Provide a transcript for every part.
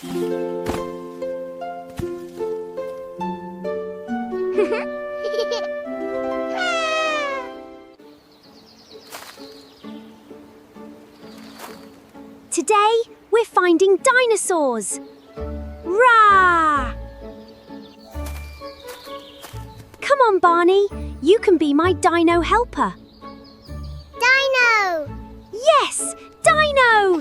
Today, we're finding dinosaurs. Rah! Come on, Barney. You can be my dino helper. Dino! Yes! Dino!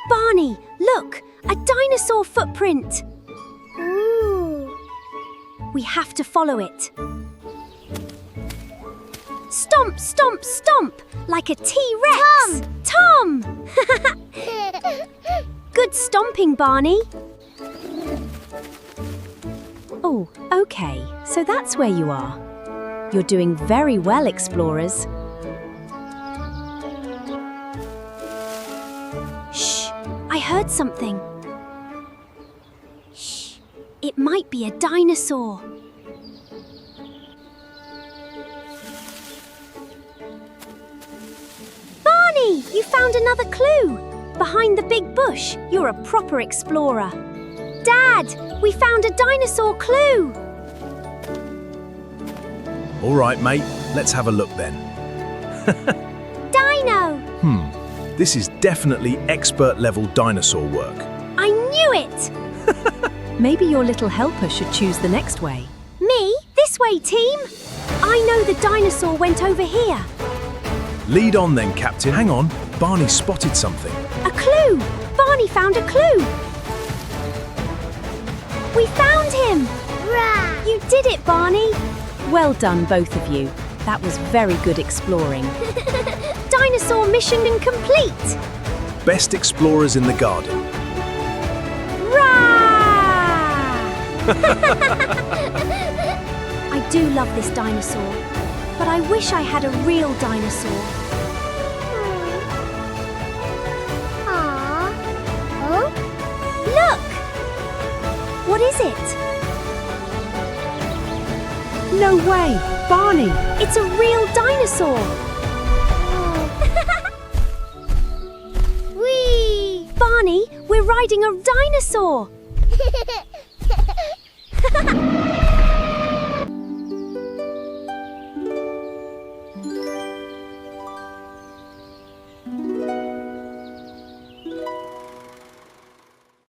Barney, look! A dinosaur footprint. Ooh. We have to follow it. Stomp, stomp, stomp! Like a T-Rex! Tom! Good stomping, Barney. Oh, okay. So that's where you are. You're doing very well, explorers. Shh! I heard something. Shh! It might be a dinosaur. Barney, you found another clue. Behind the big bush, you're a proper explorer. Dad, we found a dinosaur clue. All right, mate. Let's have a look then. Dino! This is definitely expert-level dinosaur work. I knew it! Maybe your little helper should choose the next way. Me? This way, team! I know the dinosaur went over here. Lead on then, Captain. Hang on. Barney spotted something. A clue! Barney found a clue! We found him! Rah! You did it, Barney! Well done, both of you. That was very good exploring. Dinosaur mission complete! Best explorers in the garden. Rah! I do love this dinosaur, but I wish I had a real dinosaur. Aww. Oh? Look! What is it? No way! Barney! It's a real dinosaur! Whee! Barney, we're riding a dinosaur!